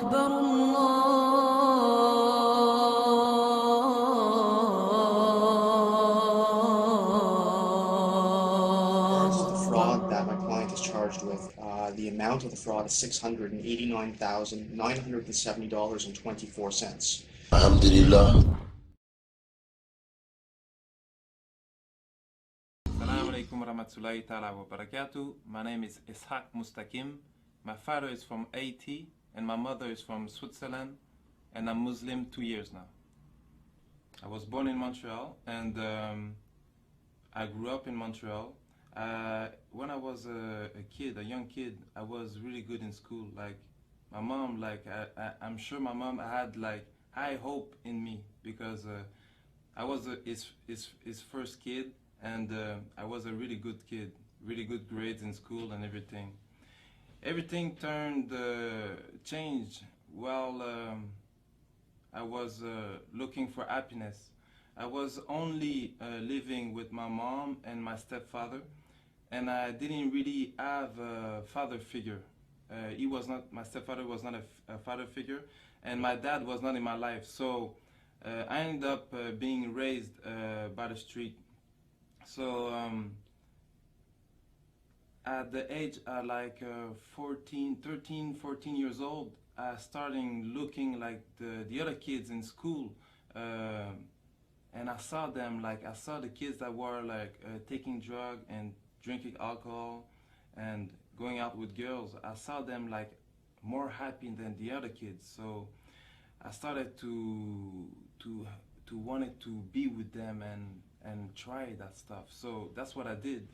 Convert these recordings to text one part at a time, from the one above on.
أكبر The الله fraud that my client is charged with, the amount of the fraud is $689,970.24. Alhamdulillah. Assalamu alaikum warahmatullahi ta'ala wa barakatuh. My name is Ishaq Mustakim. My father is from Haiti and my mother is from Switzerland, and I'm Muslim 2 years now. I was born in Montreal and I grew up in Montreal. When I was a young kid, I was really good in school. Like my mom, I'm sure my mom had like high hope in me because I was his first kid, and I was a really good kid, really good grades in school and everything. Everything changed while I was looking for happiness. I was only living with my mom and my stepfather, and I didn't really have a father figure. My stepfather was not a father figure, and my dad was not in my life. So I ended up being raised by the street. So at the age of 13, 14 years old, I started looking like the other kids in school. And I saw them, I saw the kids that were taking drugs and drinking alcohol and going out with girls. I saw them more happy than the other kids. So I started to wanted to be with them and try that stuff. So that's what I did.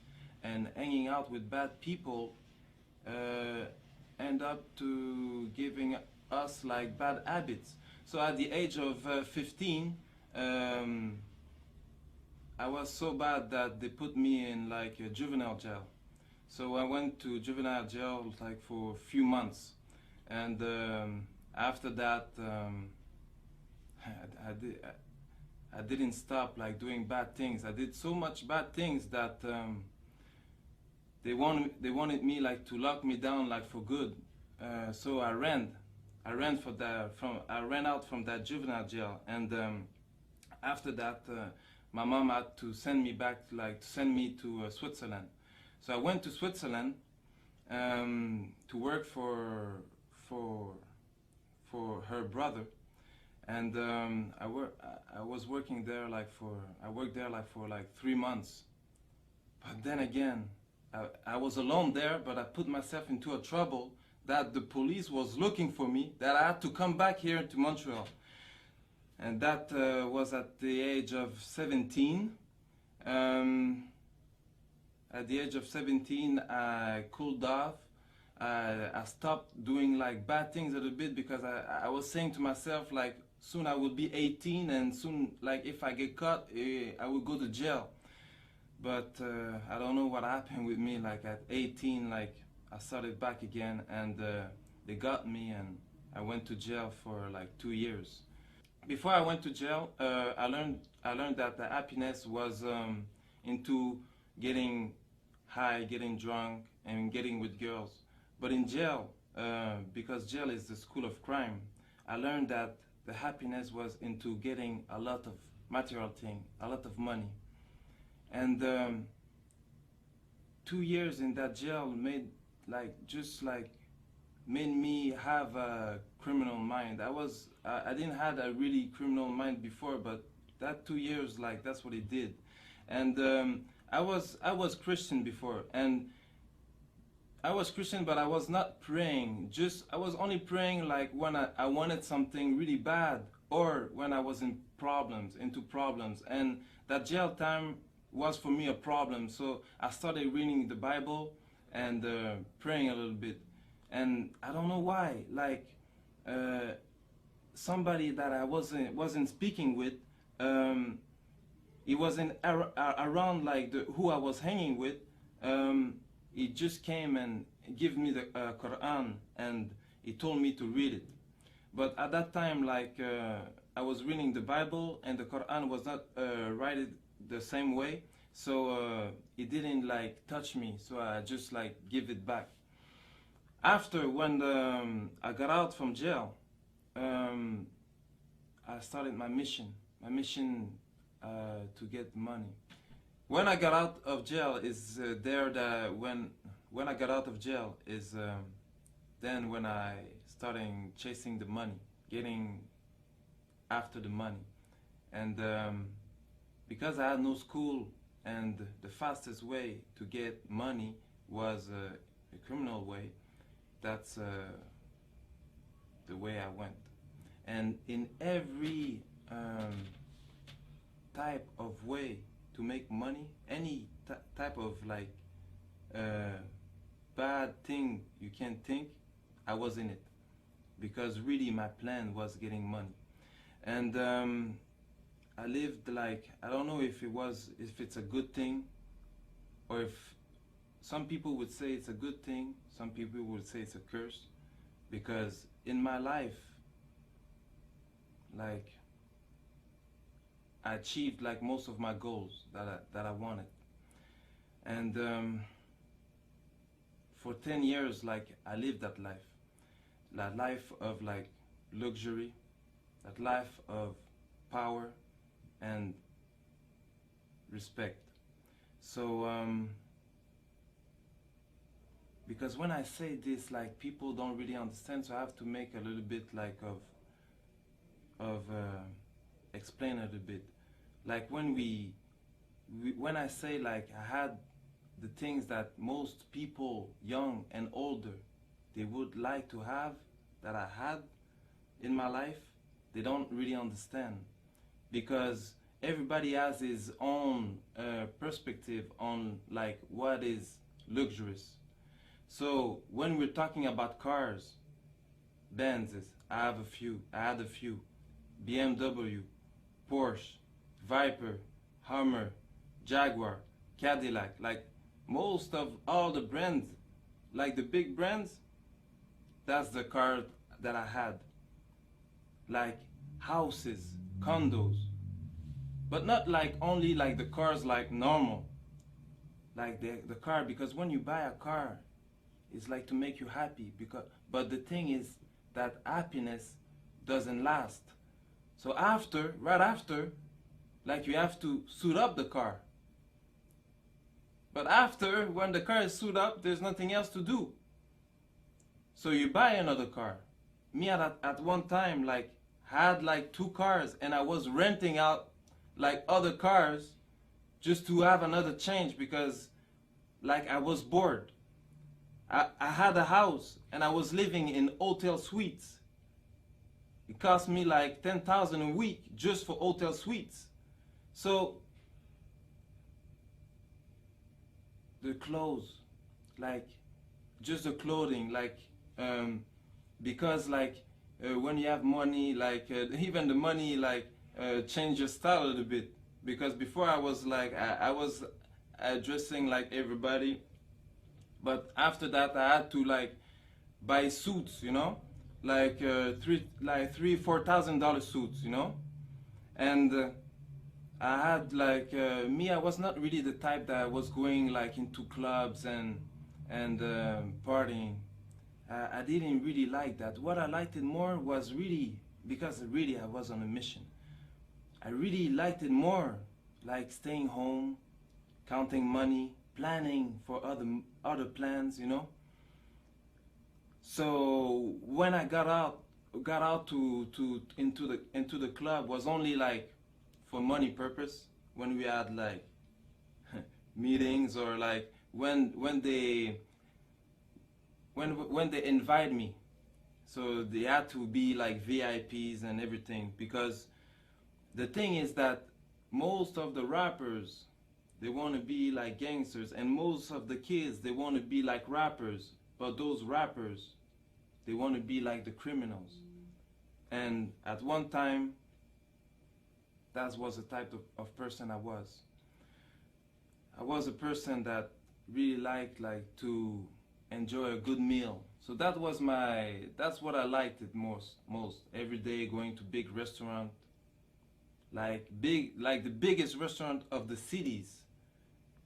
And hanging out with bad people end up to giving us bad habits. So at the age of 15, I was so bad that they put me in a juvenile jail. So I went to juvenile jail for a few months, and after that I didn't stop doing bad things. I did so much bad things that they wanted me to lock me down for good. So I ran out from that juvenile jail, and after that my mom had to send me back to Switzerland. So I went to Switzerland to work for her brother, and I worked there for 3 months. But then again, I was alone there, but I put myself into a trouble that the police was looking for me, that I had to come back here to Montreal. And that was at the age of 17. At the age of 17, I cooled off. I stopped doing bad things a little bit, because I was saying to myself soon I will be 18, and soon if I get caught, I will go to jail. But I don't know what happened with me. At 18, I started back again, and they got me, and I went to jail for 2 years. Before I went to jail, I learned that the happiness was into getting high, getting drunk, and getting with girls. But in jail, because jail is the school of crime, I learned that the happiness was into getting a lot of material things, a lot of money. And 2 years in that jail made me have a criminal mind. I didn't have a really criminal mind before, but that 2 years, that's what it did. And I was Christian before, and I was Christian, but I was not praying. I was only praying when I wanted something really bad, or when I was into problems. And that jail time was for me a problem. So I started reading the Bible and praying a little bit. And I don't know why, somebody that I wasn't speaking with, he wasn't around who I was hanging with. He just came and gave me the Quran, and he told me to read it. But at that time, I was reading the Bible, and the Quran was not written the same way, so it didn't touch me. So I just give it back. After, when I got out from jail, um, I started my mission. My mission to get money. When I got out of jail is there that when I got out of jail is then when I started chasing the money, getting after the money, and because I had no school and the fastest way to get money was a criminal way, that's the way I went. And in every type of way to make money, any type of like bad thing you can think, I was in it, because really my plan was getting money. And I lived like, I don't know if it's a good thing, or if some people would say it's a good thing, some people would say it's a curse, because in my life, like, I achieved like most of my goals that I wanted. And for 10 years, like, I lived that life of like luxury, that life of power and respect. So because when I say this, like, people don't really understand, so I have to make a little bit like of explain a little bit. Like when when I say like I had the things that most people, young and older, they would like to have, that I had in my life, they don't really understand, because everybody has his own perspective on like what is luxurious. So when we're talking about cars, Benzes, I had a few, BMW, Porsche, Viper, Hummer, Jaguar, Cadillac, like most of all the brands, like the big brands, that's the car that I had. Like houses, condos, but not like only like the cars like normal, like the car, because when you buy a car, it's like to make you happy, but the thing is that happiness doesn't last. So right after, like you have to suit up the car. But after, when the car is suited up, there's nothing else to do. So you buy another car. Me at one time, like, had like 2 cars, and I was renting out like other cars just to have another change, because like I was bored. I had a house and I was living in hotel suites. It cost me like 10,000 a week just for hotel suites. So the clothes, like just the clothing, like because like when you have money, like even the money like change your style a little bit, because before I was like I was dressing like everybody, but after that I had to like buy suits, you know, like $3,000-4,000 suits, you know. And I had like me, I was not really the type that was going like into clubs and partying. I didn't really like that. What I liked it more was really, because really I was on a mission, I really liked it more like staying home, counting money, planning for other plans, you know. So when I got out into the club, was only like for money purpose, when we had like meetings, or like when they invite me, so they had to be like VIPs and everything, because the thing is that most of the rappers, they want to be like gangsters, and most of the kids, they want to be like rappers, but those rappers, they want to be like the criminals. And at one time, that was the type of person I was. I was a person that really liked like to enjoy a good meal. So that's what I liked it most. Every day going to big restaurant, like the biggest restaurant of the cities,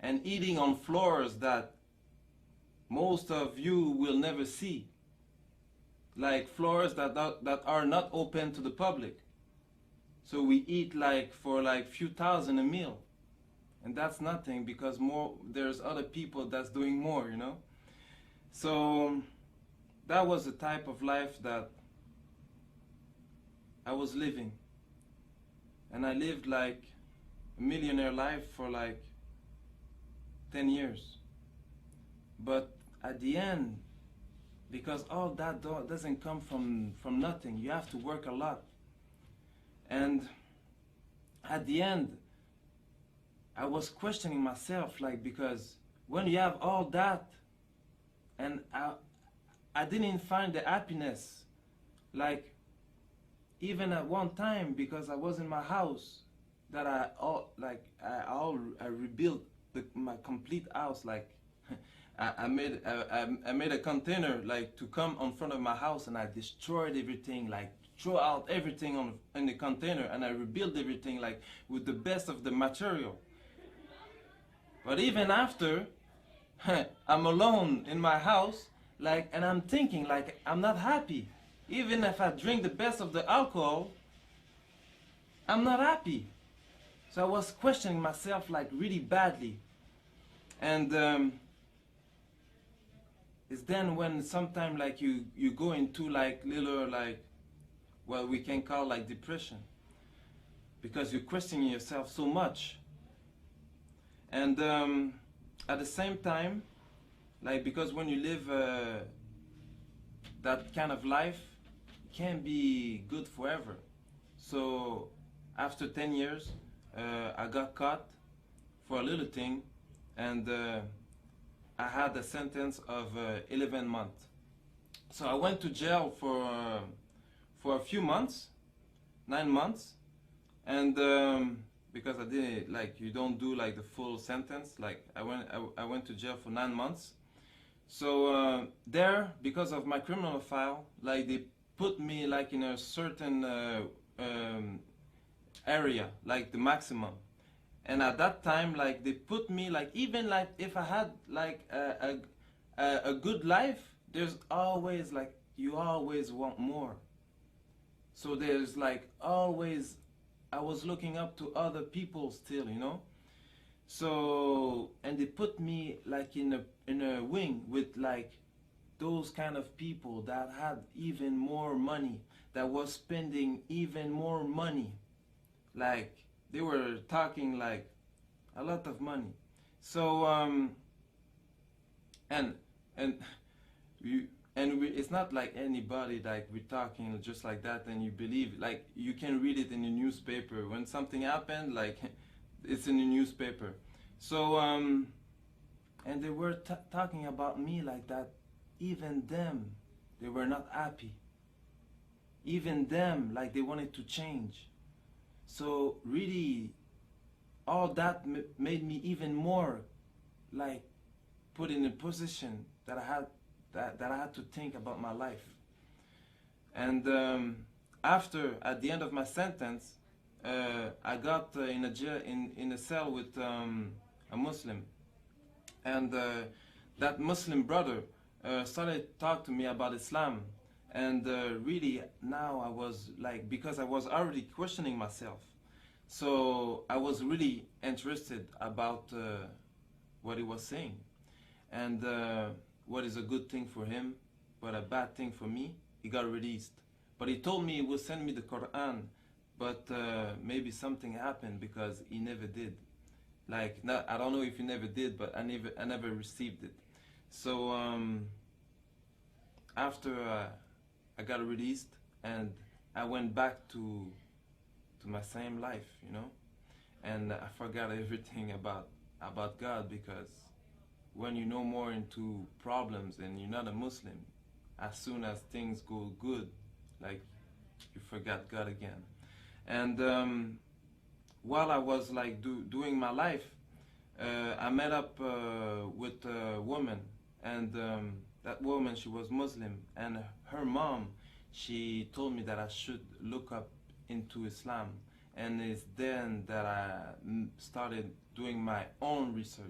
and eating on floors that most of you will never see. like floors that are not open to the public. So we eat like for like few thousand a meal, and that's nothing because more there's other people that's doing more, you know. So that was the type of life that I was living, and I lived like a millionaire life for like 10 years. But at the end, because all that doesn't come from nothing, you have to work a lot. And at the end, I was questioning myself, like, because when you have all that, and I didn't find the happiness, like, even at one time, because I was in my house, that I rebuilt my complete house, like, I made a container like to come in front of my house, and I destroyed everything, like throw out everything in the container, and I rebuilt everything like with the best of the material. But even after, I'm alone in my house, like, and I'm thinking like I'm not happy. Even if I drink the best of the alcohol, I'm not happy. So I was questioning myself like really badly, and it's then when sometime like you go into like little like, well, we can call like depression, because you're questioning yourself so much. And at the same time, like, because when you live that kind of life, it can't be good forever. So after 10 years, I got caught for a little thing, and I had a sentence of 11 months. So I went to jail for a few months, 9 months, and because I didn't, like, you don't do like the full sentence. Like I went to jail for 9 months. So there, because of my criminal file, like they put me like in a certain area, like the maximum. And at that time, like they put me like, even like if I had like a good life, there's always like, you always want more. So there's like always, I was looking up to other people still, you know. So, and they put me like in a wing with like those kind of people that had even more money, that was spending even more money. Like they were talking like a lot of money. So and and you it's not like anybody, like we're talking just like that and you believe, like you can read it in the newspaper when something happened, like it's in the newspaper. So and they were talking about me like that. Even them, they were not happy. Even them, like they wanted to change. So really, all that made me even more like put in a position that I had that I had to think about my life. And after, at the end of my sentence, I got in a jail, in a cell with a Muslim, and that Muslim brother started to talk to me about Islam. And really now I was like, because I was already questioning myself, so I was really interested about what he was saying, and what is a good thing for him, but a bad thing for me. He got released, but he told me he would send me the Quran, but maybe something happened because he never did. Like, not, I don't know if he never did, but I never received it. So after I got released, and I went back to my same life, you know, and I forgot everything about God, because when you know more into problems and you're not a Muslim, as soon as things go good, like you forgot God again. And while I was like doing my life, I met up with a woman, and that woman, she was Muslim, and her mom, she told me that I should look up into Islam, and it's then that I started doing my own research.